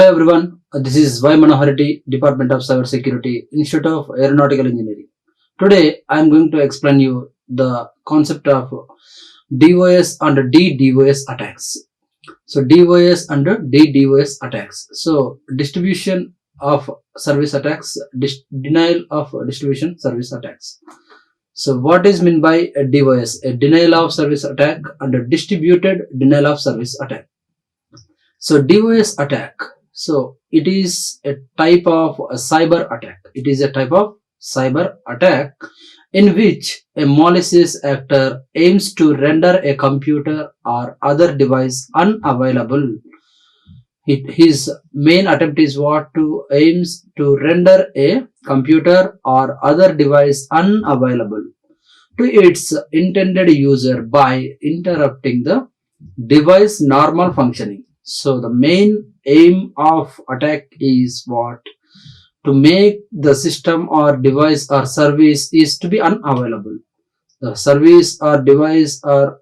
Hello everyone, this is Manohar Reddy, Department of Cyber Security, Institute of Aeronautical Engineering. Today I am going to explain you the concept of DOS and DDos attacks. So DOS and DDos attacks. So distribution of service attacks, denial of distribution service attacks. So what is meant by a DOS? A denial of service attack and a distributed denial of service attack. So DOS attack. So it is a type of a cyber attack. It is a type of cyber attack in which a malicious actor aims to render a computer or other device unavailable. His main attempt is aims to render a computer or other device unavailable to its intended user by interrupting the device normal functioning. So the main aim of attack is to make the system or device or service is to be unavailable. The service or device or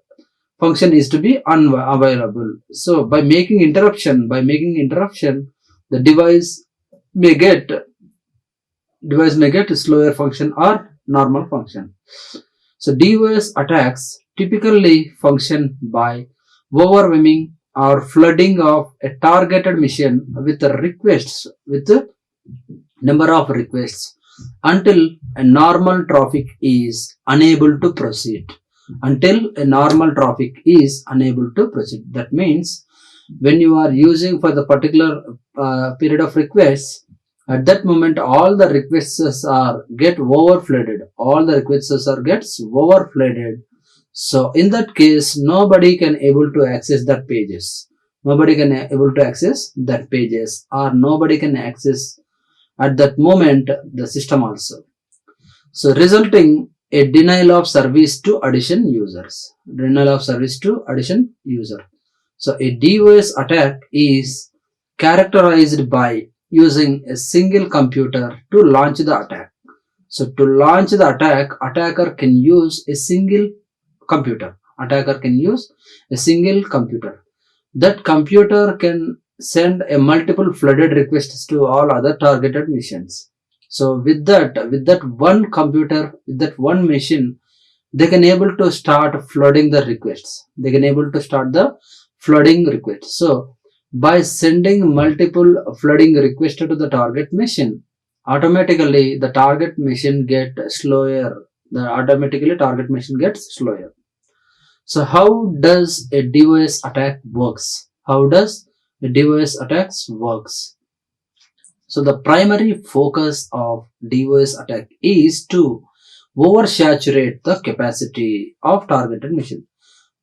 function is to be unavailable. So by making interruption, the device may get slower function or normal function. So DOS attacks typically function by overwhelming or flooding of a targeted machine with a number of requests until a normal traffic is unable to proceed. That means when you are using for the particular period of requests, at that moment all the requests get overflooded. So in that case, nobody can able to access that pages. Nobody can access at that moment the system also. So resulting a denial of service to addition users. So a DOS attack is characterized by using a single computer to launch the attack. So to launch the attack, attacker can use a single computer. That computer can send a multiple flooded requests to all other targeted missions. So with that one computer, with that one machine, they can able to start flooding the requests. So by sending multiple flooding requests to the target machine, automatically the target machine gets slower. So how does a DOS attack works? So the primary focus of DOS attack is to oversaturate the capacity of targeted machine.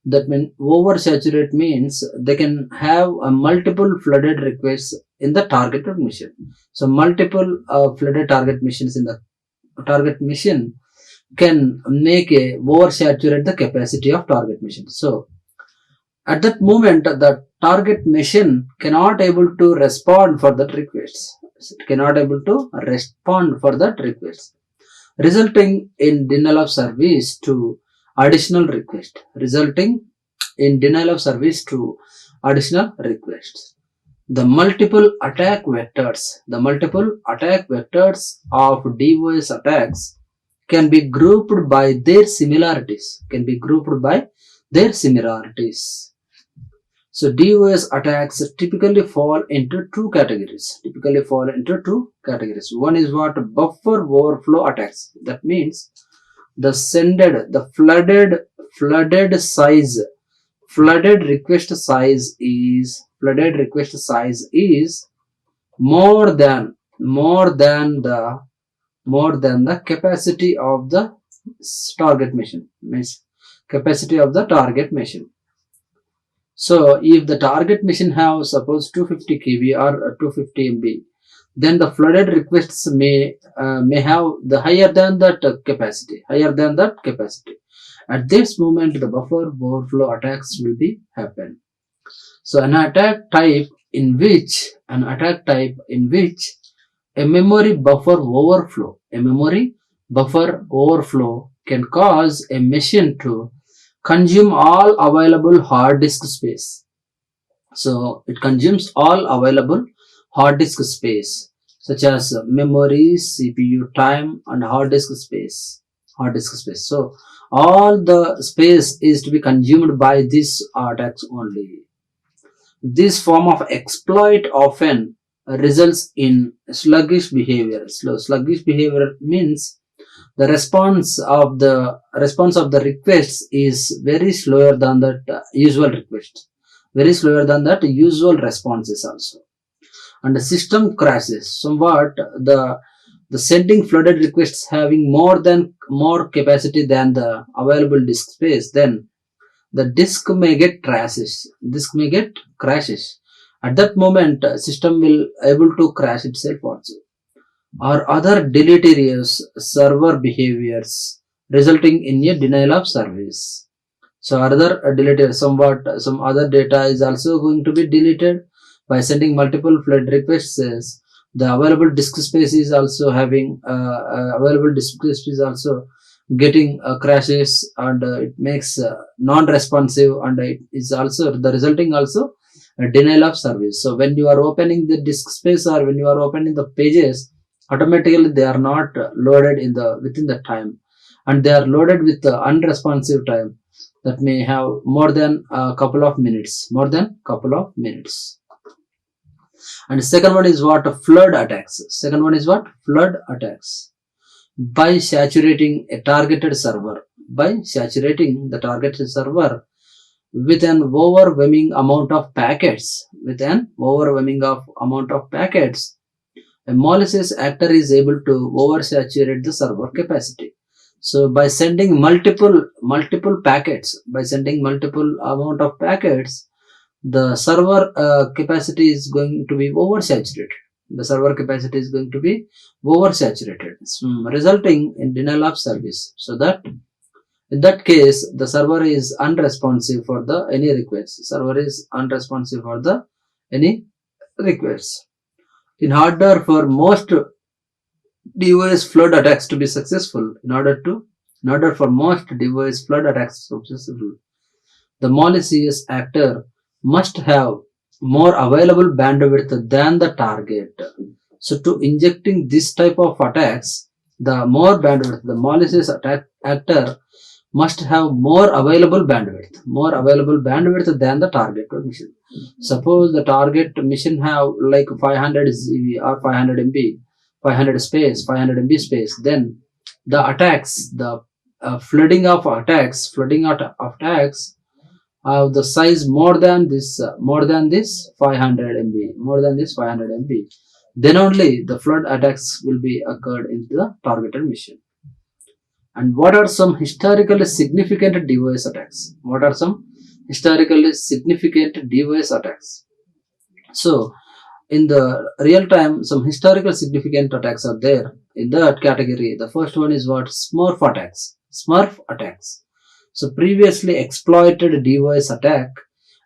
That means oversaturate means they can have a multiple flooded requests in the targeted machine. So multiple flooded target missions in the target mission can make a oversaturate the capacity of target machine. So at that moment the target machine cannot able to respond for that requests. Resulting in denial of service to additional request. The multiple attack vectors of DOS attacks can be grouped by their similarities. So DOS attacks typically fall into two categories. One is buffer overflow attacks. That means the flooded request size is more than the capacity of the target machine. So if the target machine have suppose 250 KB or 250 MB, then the flooded requests may have the higher than that capacity. At this moment, the buffer overflow attacks will be happen. So an attack type in which a memory buffer overflow can cause a machine to consume all available hard disk space. So it consumes all available hard disk space, such as memory, CPU time, and hard disk space. So all the space is to be consumed by these attacks only. This form of exploit often results in sluggish behavior. Sluggish behavior means the response of the requests is very slower than that usual request, very slower than that usual responses also. And the system crashes somewhat. The sending flooded requests having more capacity than the available disk space, then the disk may get crashes. At that moment, system will able to crash itself also, or other deleterious server behaviors resulting in a denial of service. So other deleted some other data is also going to be deleted by sending multiple flood requests. The available disk space is also having available disk space is also getting crashes, and it makes non-responsive, and it is also the resulting also a denial of service. So when you are opening the disk space or when you are opening the pages, automatically they are not loaded within the time, and they are loaded with the unresponsive time that may have more than a couple of minutes. And second one is what? Flood attacks. By saturating the targeted server with an overwhelming amount of packets, a malicious actor is able to oversaturate the server capacity. So by sending multiple packets, amount of packets, the server capacity is going to be oversaturated. Resulting in denial of service. So that in that case, the server is unresponsive for any requests. In order for most DOS flood attacks to be successful, the malicious actor must have more available bandwidth than the target. So to injecting this type of attacks, the malicious actor must have more available bandwidth than the target mission. Suppose the target mission have like 500 GB or 500 MB, 500 MB space, then the attacks, the flooding of attacks have the size more than this 500 MB. Then only the flood attacks will be occurred in the targeted mission. And what are some historically significant DOS attacks? So in the real time, some historical significant attacks are there in that category. The first one is what? Smurf attacks. So previously exploited DOS attack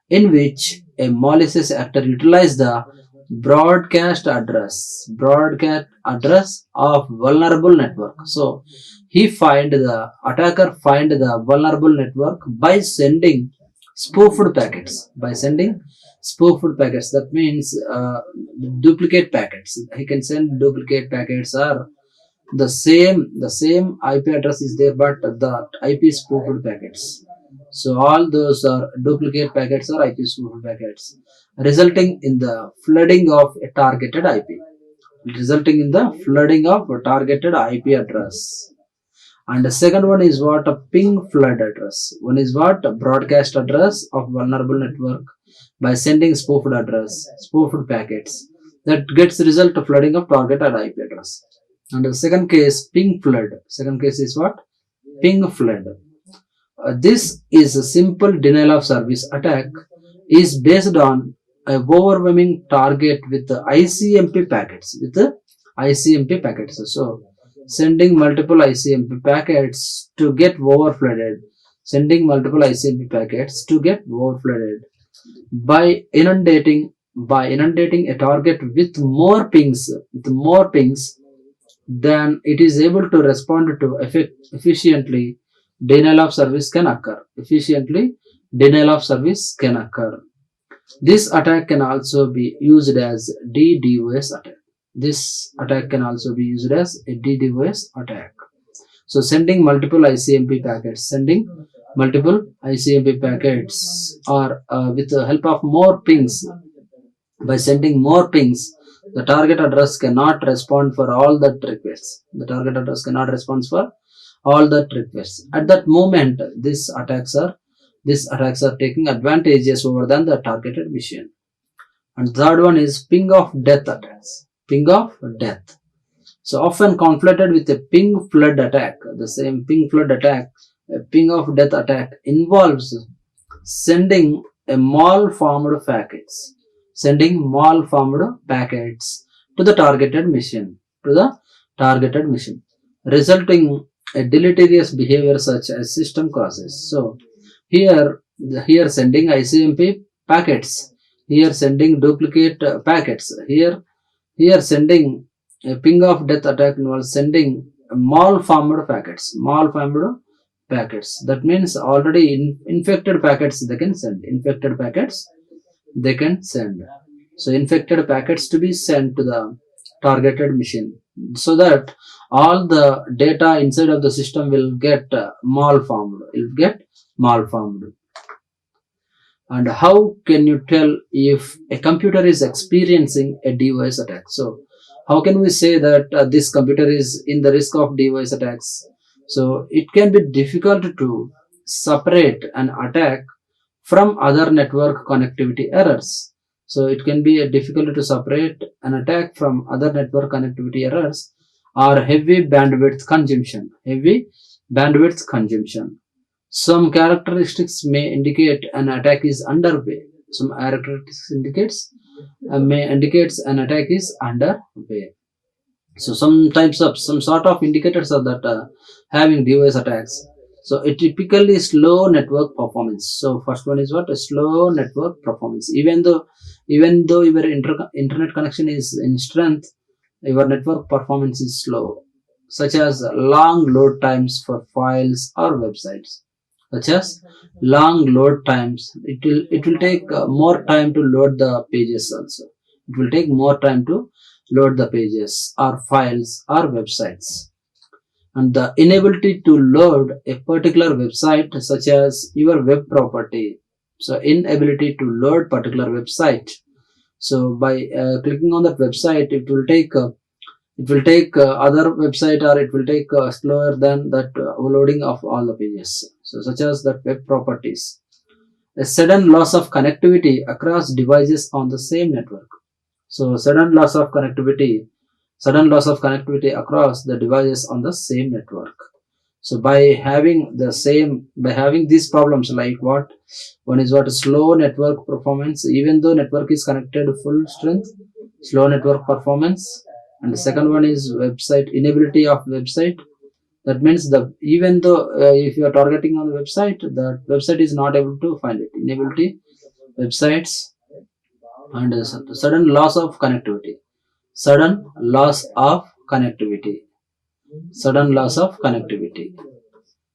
in which a malicious actor utilized the broadcast address of vulnerable network. So the attacker find the vulnerable network by sending spoofed packets. That means duplicate packets. He can send duplicate packets, or the same IP address is there, but the IP spoofed packets. So all those are duplicate packets or IP spoofed packets, resulting in the flooding of a targeted IP. Address. And the second one is what? A ping flood address. One is what? A broadcast address of vulnerable network by sending spoofed packets. That gets result of flooding of targeted IP address. And the second case, ping flood. Second case is what? Ping flood. This is a simple denial of service attack, is based on a overwhelming target with the ICMP packets. So sending multiple ICMP packets to get overflooded. By inundating a target with more pings, then it is able to respond to efficiently. Denial of service can occur. This attack can also be used as DDoS attack. This attack can also be used as a DDoS attack. So sending multiple ICMP packets, or with the help of more pings. By sending more pings, the target address cannot respond for all that requests. The target address cannot respond for all that requests. At that moment, these attacks are taking advantages over than the targeted mission. And third one is ping of death attacks. Ping of death. So often conflated with a ping flood attack. The same ping flood attack, a ping of death attack involves sending a malformed packets. To the targeted mission. Resulting a deleterious behavior such as system crashes. So here sending ICMP packets, here sending duplicate packets, here sending a ping of death attack involves sending malformed packets. That means already infected packets they can send. So infected packets to be sent to the targeted mission, so that all the data inside of the system will get malformed. And how can you tell if a computer is experiencing a DOS attack? So how can we say that this computer is in the risk of DOS attacks? So it can be difficult to separate an attack from other network connectivity errors. So it can be difficult to separate an attack from other network connectivity errors or heavy bandwidth consumption. Some characteristics may indicate an attack is underway. May indicates an attack is underway. So some sort of indicators are that having DOS attacks. So it typically slow network performance. So first one is what? A slow network performance. Even though your internet connection is in strength, your network performance is slow, such as long load times for files or websites. It will take more time to load the pages also. It will take more time to load the pages or files or websites. And the inability to load a particular website, such as your web property. So inability to load particular website. So by clicking on that website, it will take other website, or it will take slower than that loading of all the pages. So such as that web properties. A sudden loss of connectivity across devices on the same network. So sudden loss of connectivity across the devices on the same network. So by having these problems, like what? One is what? Slow network performance, even though network is connected full strength, slow network performance. And the second one is inability of website. That means even though if you are targeting on the website, the website is not able to find it. Inability websites. And sudden loss of connectivity. Sudden loss of connectivity.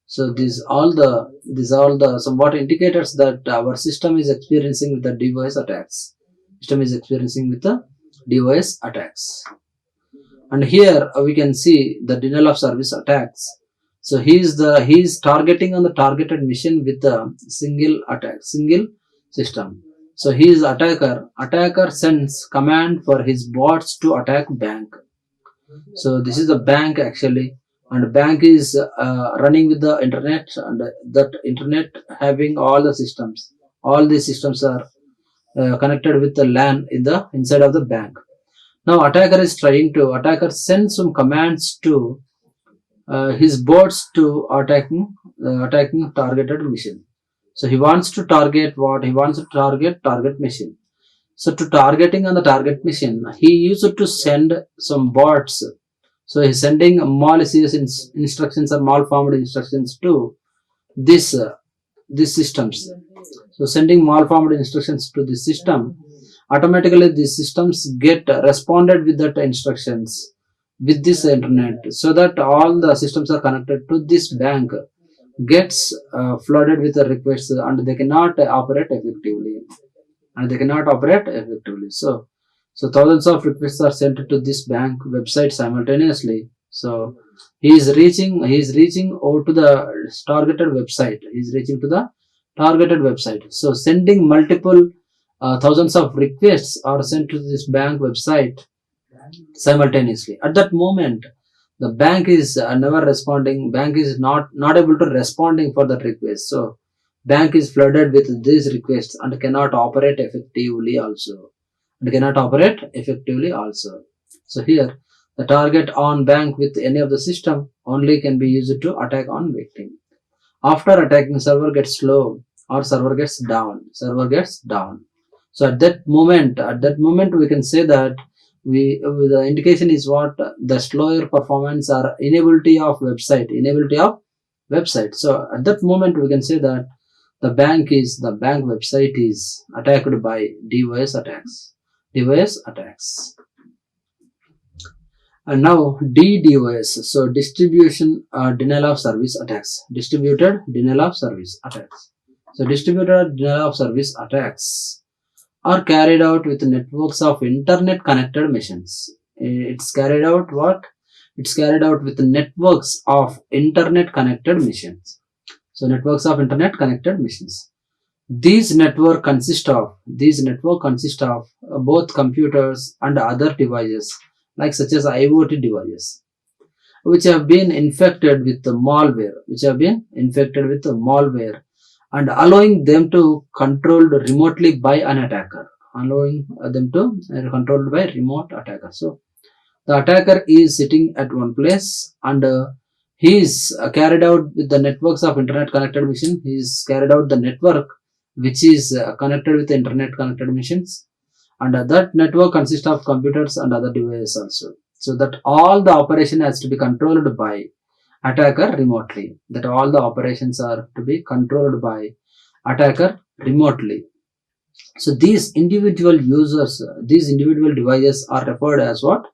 So these all the somewhat indicators that our system is experiencing with the DOS attacks. And here we can see the denial of service attacks. So he is targeting on the targeted mission with a single system. So he is attacker sends command for his bots to attack bank. So this is the bank actually, and bank is running with the internet, and that internet having all the systems. All these systems are connected with the LAN inside of the bank. Now attacker sends some commands to his bots to attacking targeted mission. So he wants to target what? He wants to target mission. So to targeting on the target mission, he used to send some bots. So he's sending malicious instructions or malformed instructions to these systems. So sending malformed instructions to the system, automatically these systems get responded with that instructions with this internet, so that all the systems are connected to this bank gets flooded with the requests, and they cannot operate effectively. and they cannot operate effectively. So thousands of requests are sent to this bank website simultaneously. So he is reaching out to the targeted website. He is reaching to the targeted website. So sending multiple thousands of requests are sent to this bank website simultaneously. At that moment, the bank is never responding. Bank is not able to responding for that request. So bank is flooded with these requests and cannot operate effectively also. So here the target on bank with any of the system only can be used to attack on victim. After attacking, server gets slow or server gets down. So at that moment we can say that the indication is what the slower performance or inability of website. So at that moment we can say that the bank website is attacked by DOS attacks. And now DDoS, so distributed denial of service attacks. So distributed denial of service attacks are carried out with networks of internet connected machines. It's carried out with networks of internet connected machines. So networks of internet connected machines. These network consist of both computers and other devices, like such as IoT devices, which have been infected with the malware, and allowing them to controlled remotely by an attacker. So the attacker is sitting at one place and he is carried out with the networks of internet connected machine. He is carried out the network which is connected with the internet connected machines, and that network consists of computers and other devices also. So that all the operation has to be controlled by attacker remotely. So these individual devices are referred as what?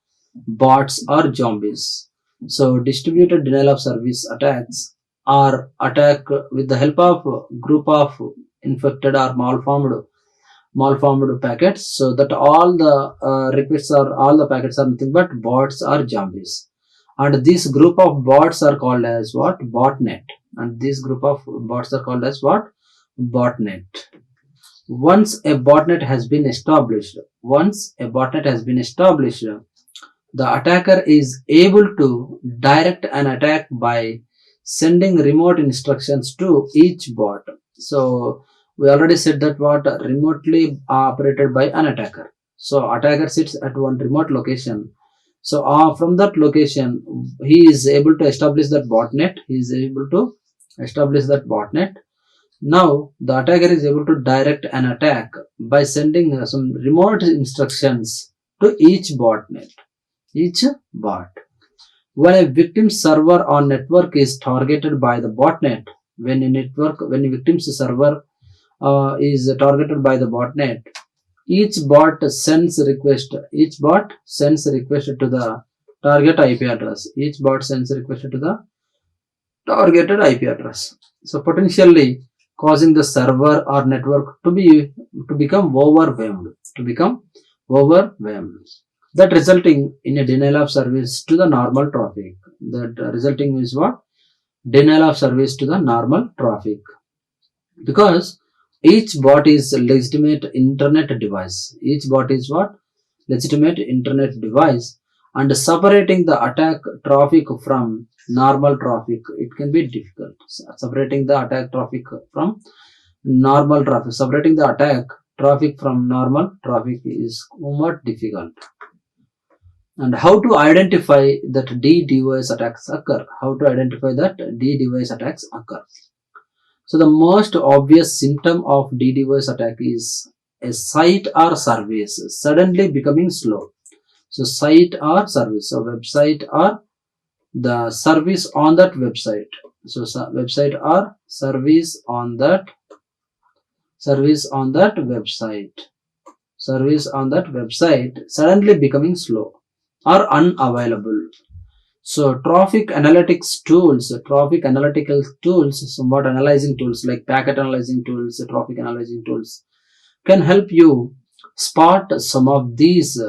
Bots or zombies. So distributed denial of service attacks are attack with the help of group of infected or malformed packets, so that all the packets are nothing but bots or zombies, and this group of bots are called as what? Botnet. Once a botnet has been established, the attacker is able to direct an attack by sending remote instructions to each bot. So we already said that what? Remotely operated by an attacker. So attacker sits at one remote location. So from that location, he is able to establish that botnet. Now the attacker is able to direct an attack by sending some remote instructions to each bot. When a victim server on network is targeted by the botnet, when a victim's server is targeted by the botnet, each bot sends request to the target IP address. So potentially causing the server or network to become overwhelmed. That resulting in a denial of service to the normal traffic. Denial of service to the normal traffic. Because each bot is a legitimate internet device. And separating the attack traffic from normal traffic, it can be difficult. Separating the attack traffic from normal traffic is somewhat difficult. And how to identify that DDoS attacks occur? So the most obvious symptom of DDoS attack is a site or service suddenly becoming slow. So site or service, so website or the service on that website. So website or service on that website suddenly becoming slow or unavailable. So traffic analytical tools, somewhat analyzing tools like packet analyzing tools, traffic analyzing tools, can help you spot some of these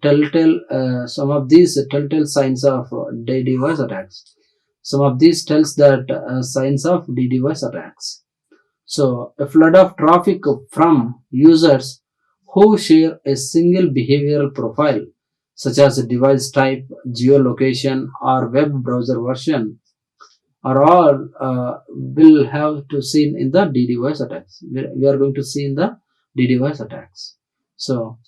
telltale signs of DDoS attacks. Some of these tells that signs of DDoS attacks. So a flood of traffic from users who share a single behavioral profile, such as a device type, geolocation, or web browser version, are all will have to seen in the DDoS attacks. We are going to see in the DDoS attacks. So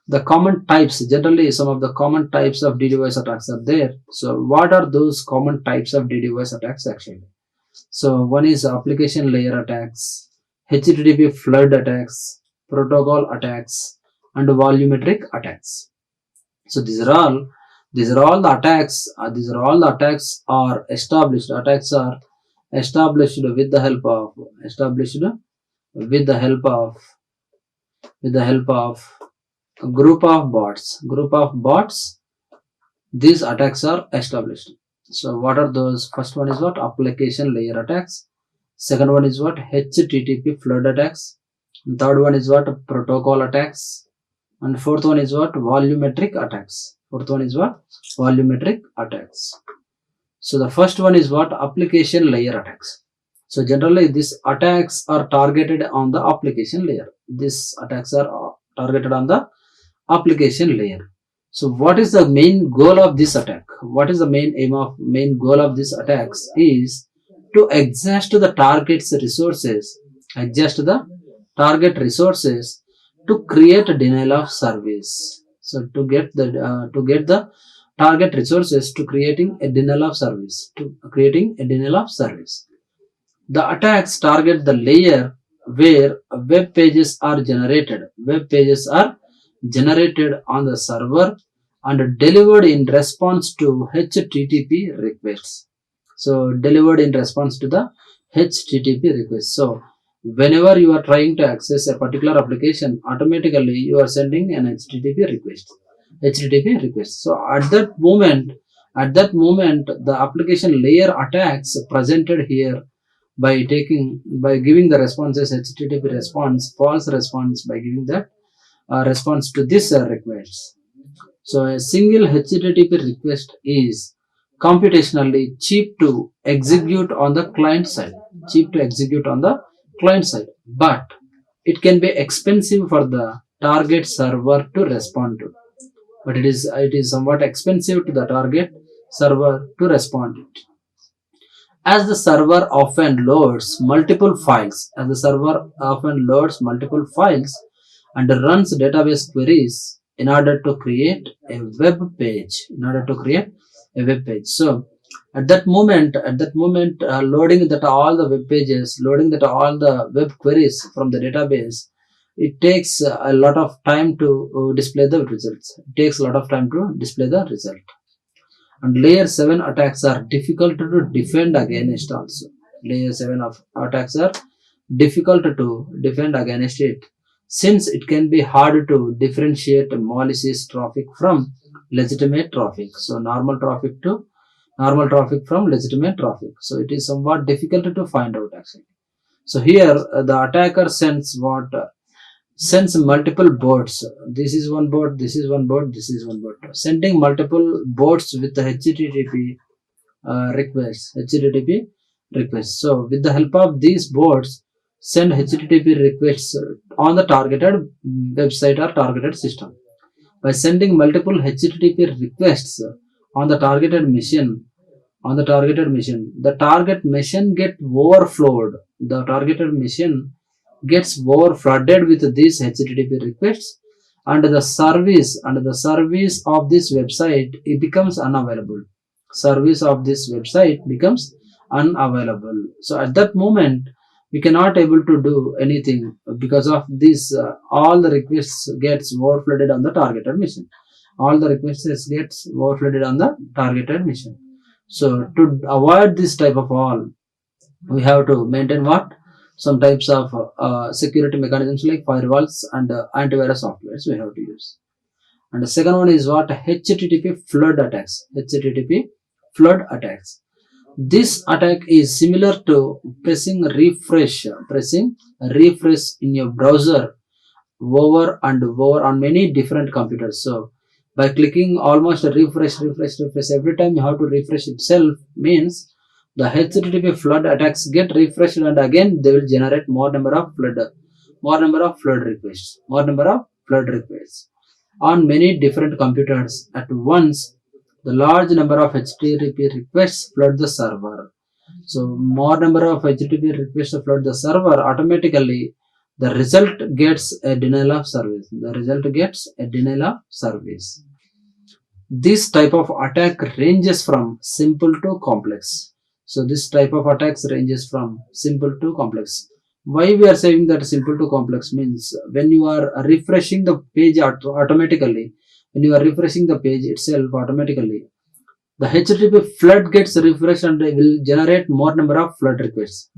the common types, generally some of the common types of DDoS attacks are there. So what are those common types of DDoS attacks actually? So one is application layer attacks, HTTP flood attacks, protocol attacks, and volumetric attacks. So these are all the attacks. These are all the attacks are established. Attacks are established with the help of a group of bots. These attacks are established. So what are those? First one is what? Application layer attacks. Second one is what? HTTP flood attacks. Third one is what? Protocol attacks. And fourth one is what? Volumetric attacks. So the first one is what? Application layer attacks. So generally these attacks are targeted on the application layer. These attacks are targeted on the application layer. So what is the main goal of this attack? What is the main goal of this attacks is to exhaust the target's resources, to create a denial of service. So to get the target resources to creating a denial of service. The attacks target the layer where web pages are generated. On the server and delivered in response to HTTP requests. So delivered in response to the HTTP request. So whenever you are trying to access a particular application, automatically you are sending an HTTP request. So at that moment, the application layer attacks presented here by giving the responses HTTP response, false response, by giving that response to this request. So a single HTTP request is computationally cheap to execute on the client side, but it can be expensive for the target server to respond to. But it is somewhat expensive to the target server to respond to it. As the server often loads multiple files, and runs database queries in order to create a web page. So at that moment, loading that all the web queries from the database, it takes a lot of time to display the results. And layer 7 attacks are difficult to defend against also. Attacks are difficult to defend against it, since it can be hard to differentiate malicious traffic from legitimate traffic. So normal traffic from legitimate traffic. So it is somewhat difficult to find out actually. So here the attacker sends multiple bots. This is one bot, sending multiple bots with the HTTP requests. So with the help of these bots, send HTTP requests on the targeted website or targeted system. By sending multiple HTTP requests on the targeted machine, the target machine gets overflooded with these HTTP requests, and the service of this website becomes unavailable. So at that moment, we cannot able to do anything because of this. All the requests gets overflooded on the targeted mission. So to avoid this type of all, we have to maintain some types of security mechanisms like firewalls and antivirus softwares we have to use. And the second one is HTTP flood attacks. This attack is similar to pressing refresh in your browser over and over on many different computers. So by clicking almost a refresh every time you have to refresh itself means the HTTP flood attacks get refreshed and again they will generate more number of flood requests on many different computers at once. The large number of HTTP requests flood the server. So more number of HTTP requests flood the server, automatically the result gets a denial of service. This type of attack ranges from simple to complex. So this type of attacks ranges from simple to complex. Why we are saying that simple to complex means when you are refreshing the page automatically, when you are refreshing the page itself automatically, the HTTP flood gets refreshed and they will generate more number of flood requests.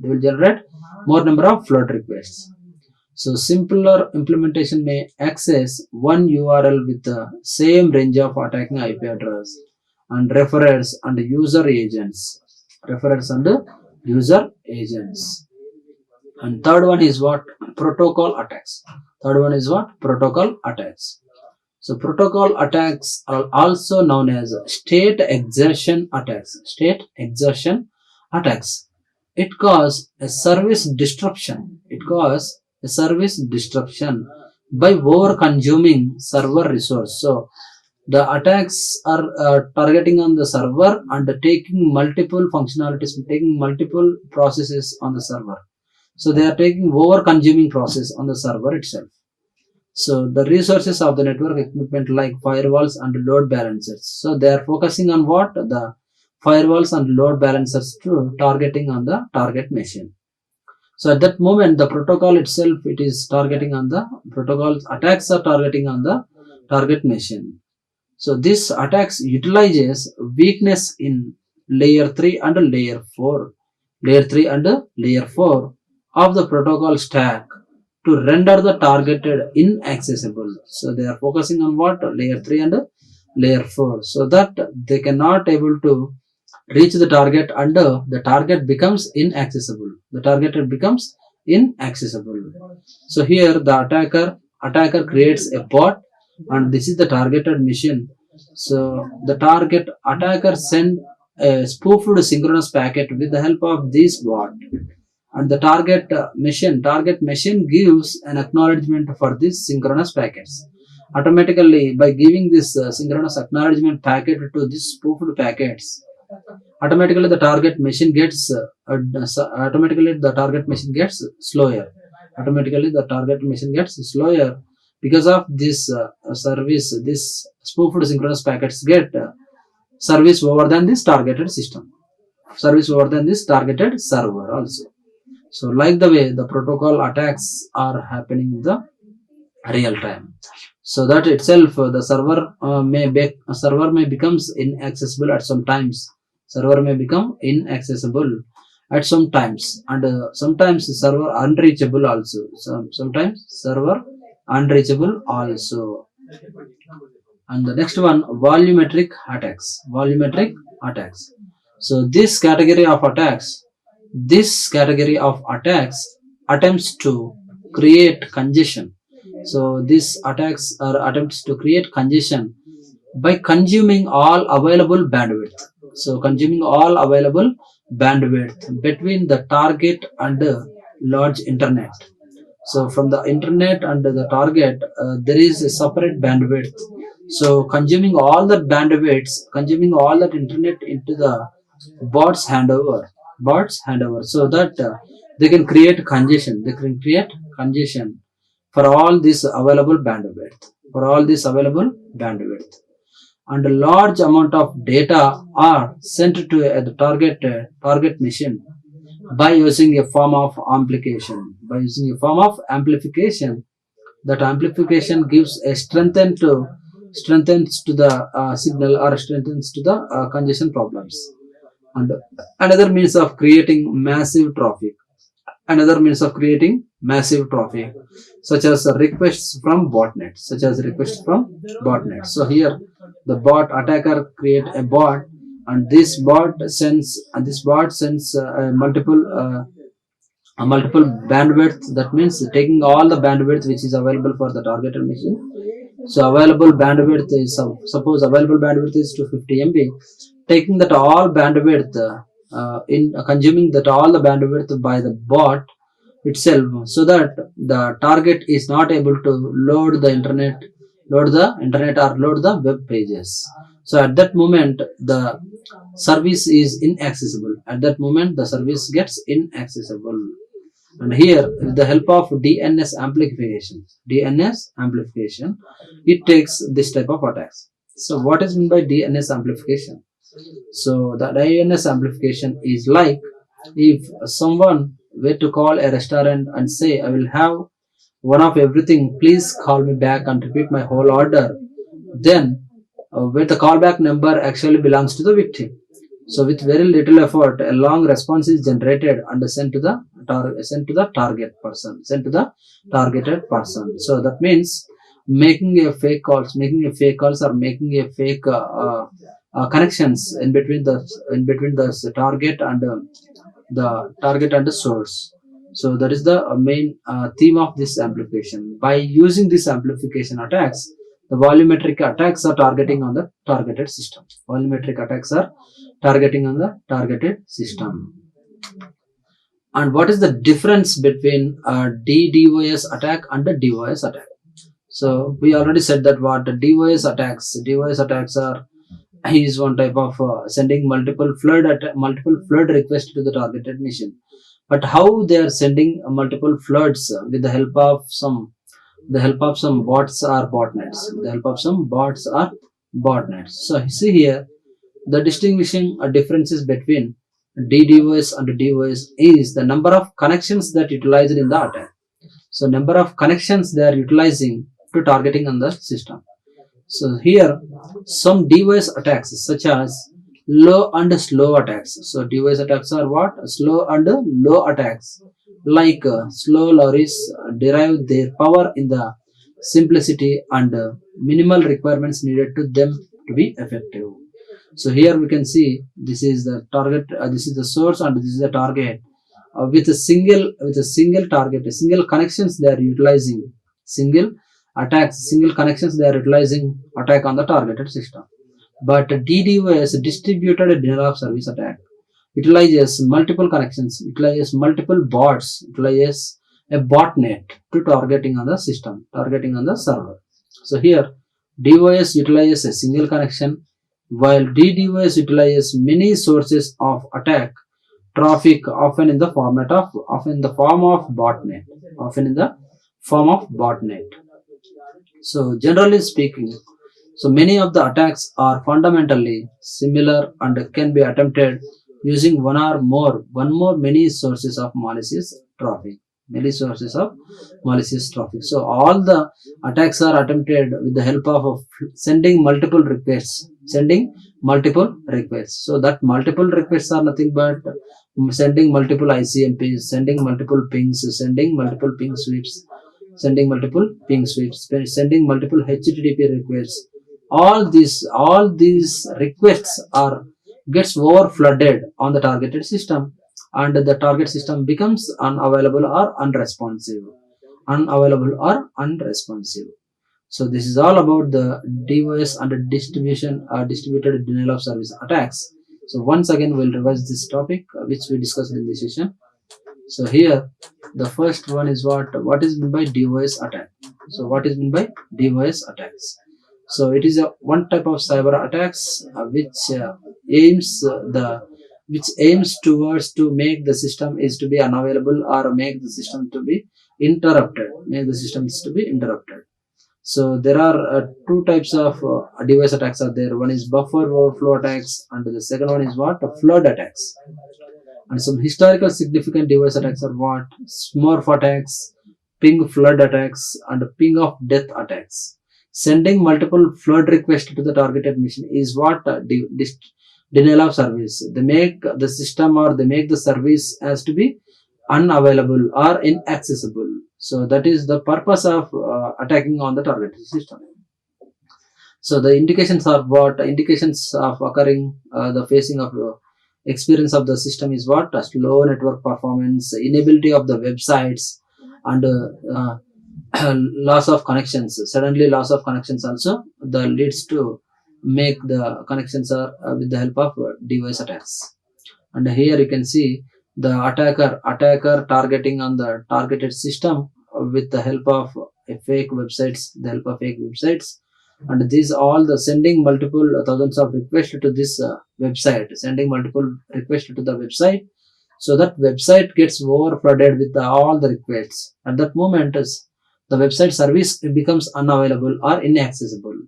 So simpler implementation may access one URL with the same range of attacking IP address and referrers and user agents. And third one is what? Protocol attacks. So protocol attacks are also known as state exertion attacks. It causes a service disruption. By over consuming server resource. So the attacks are targeting on the server and taking multiple functionalities, taking multiple processes on the server. So they are taking over consuming process on the server itself. So the resources of the network equipment like firewalls and load balancers. So they are focusing on what? The firewalls and load balancers to targeting on the target machine. So at that moment, the protocol itself, attacks are targeting on the target machine. So this attacks utilizes weakness in layer 3 and layer 4 of the protocol stack to render the targeted inaccessible. So they are focusing on what? Layer 3 and layer 4, so that they cannot able to reach the target and the target becomes inaccessible. So here the attacker creates a bot and this is the targeted mission. So the target attacker send a spoofed synchronous packet with the help of this bot, and the target machine gives an acknowledgement for these synchronous packets. Automatically, by giving this synchronous acknowledgement packet to these spoofed packets, automatically the target machine gets slower. Because of this service, this spoofed synchronous packets get service over than this targeted server also. So like the way the protocol attacks are happening in the real time. So that itself the server may becomes inaccessible at some times. And sometimes server unreachable also. And the next one, volumetric attacks. So this category of attacks attempts to create congestion. So these attacks are attempts to create congestion by consuming all available bandwidth. Between the target and the large internet. So from the internet and the target, there is a separate bandwidth. So consuming all that internet into the bots handover, so that they can create congestion. For all this available bandwidth. And a large amount of data are sent to the target machine by using a form of amplification. That amplification gives a strengthens to the signal or strengthens to the congestion problems. And another means of creating massive traffic, such as requests from botnets. So here the bot attacker create a bot, and this bot sends multiple multiple bandwidth. That means taking all the bandwidth which is available for the targeted mission. So available bandwidth is, suppose available bandwidth is 250 MB, taking that all bandwidth in consuming that all the bandwidth by the bot itself, so that the target is not able to load the internet or load the web pages. So at that moment the service is inaccessible. At that moment the service gets inaccessible. And here, with the help of DNS amplification, it takes this type of attacks. So what is meant by DNS amplification? So the DNS amplification is like, if someone were to call a restaurant and say, I will have one of everything, please call me back and repeat my whole order, then where the callback number actually belongs to the victim. So with very little effort, a long response is generated and sent to the targeted person. So that means making a fake calls or making a fake connections in between the target and the source. So that is the main theme of this amplification. By using this amplification attacks, the volumetric attacks are targeting on the targeted system. And what is the difference between DDoS attack and the DOS attack? So we already said that what the DOS attacks are is one type of sending multiple flood requests to the targeted mission. But how they are sending multiple floods with the help of some bots or botnets. So see here, the distinguishing differences between DDoS and DOS is the number of connections that utilized in the attack. So number of connections they are utilizing to targeting on the system. So here some DOS attacks such as low and slow attacks. So DOS attacks are what? Slow and low attacks. Like slow lorries derive their power in the simplicity and minimal requirements needed to them to be effective. So here we can see this is the target, this is the source, and this is the target. With a single target, single connections they are utilizing, single connections they are utilizing attack on the targeted system. But DDoS, distributed denial of service attack, utilizes multiple connections, utilizes multiple bots, utilizes a botnet to targeting on the system, targeting on the server. So here DOS utilizes a single connection, while DDoS utilizes many sources of attack traffic, often in the form of botnet. So generally speaking, so many of the attacks are fundamentally similar and can be attempted using one or many sources of malicious traffic. So all the attacks are attempted with the help of sending multiple requests. So that multiple requests are nothing but sending multiple ICMPs, sending multiple pings, sending multiple ping sweeps, sending multiple HTTP requests. All these requests gets over flooded on the targeted system, and the target system becomes unavailable or unresponsive. So this is all about the DOS and distributed denial of service attacks. So once again we'll revise this topic which we discussed in this session. So here the first one is what is meant by DOS attack. So what is meant by DOS attacks? So it is one type of cyber attacks which aims towards to make the system is to be unavailable or make the system to be interrupted. So there are two types of DOS attacks are there. One is buffer overflow attacks, and the second one is flood attacks. And some historical significant DOS attacks are Smurf attacks, ping flood attacks, and ping of death attacks. Sending multiple flood requests to the targeted mission is denial of service. They make the system or they make the service as to be unavailable or inaccessible. So that is the purpose of attacking on the targeted system. So the indications are indications of occurring the facing of experience of the system is what? A slow network performance, inability of the websites, and loss of connections. Suddenly loss of connections also the leads to make the connections are with the help of device attacks. And here you can see the attacker targeting on the targeted system with the help of fake websites, and these all the sending multiple thousands of requests to this website, sending multiple requests to the website, so that website gets over flooded with all the requests. At that moment the website service becomes unavailable or inaccessible.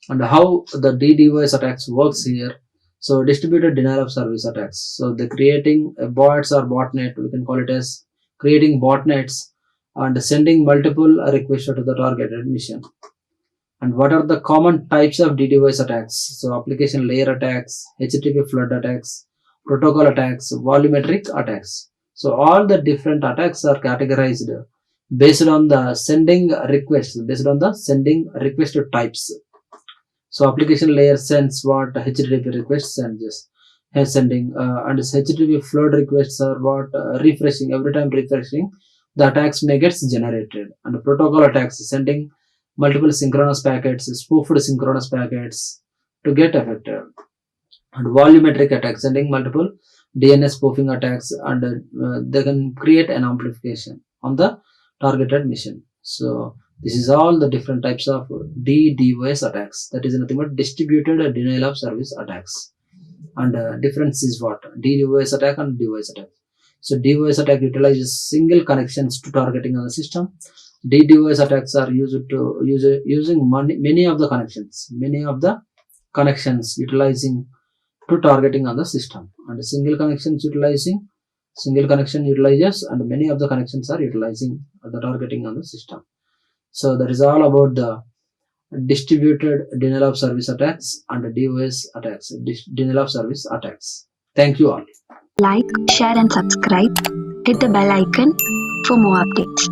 And how the DDoS attacks works here? So distributed denial of service attacks. So the creating bots or botnet, we can call it as creating botnets and sending multiple requests to the targeted mission. And what are the common types of DDoS attacks? So application layer attacks, HTTP flood attacks, protocol attacks, volumetric attacks. So all the different attacks are categorized based on the sending requests, based on the sending request types. So application layer sends what? HTTP requests and just sending, and HTTP flood requests are what? Refreshing, every time refreshing the attacks may get generated. And protocol attacks sending multiple synchronous packets, spoofed synchronous packets to get affected. And volumetric attacks sending multiple DNS spoofing attacks, and they can create an amplification on the targeted mission. So this is all the different types of DDoS attacks, that is nothing but distributed denial of service attacks. And difference is what? DDoS attack and DOS attack. So DOS attack utilizes single connections to targeting on the system. DDoS attacks are using many of the connections utilizing to targeting on the system, and single connection utilizes and many of the connections are utilizing the targeting on the system. So that is all about the distributed denial of service attacks and DOS attacks, denial of service attacks. Thank you all. Like, share and subscribe. Hit the bell icon for more updates.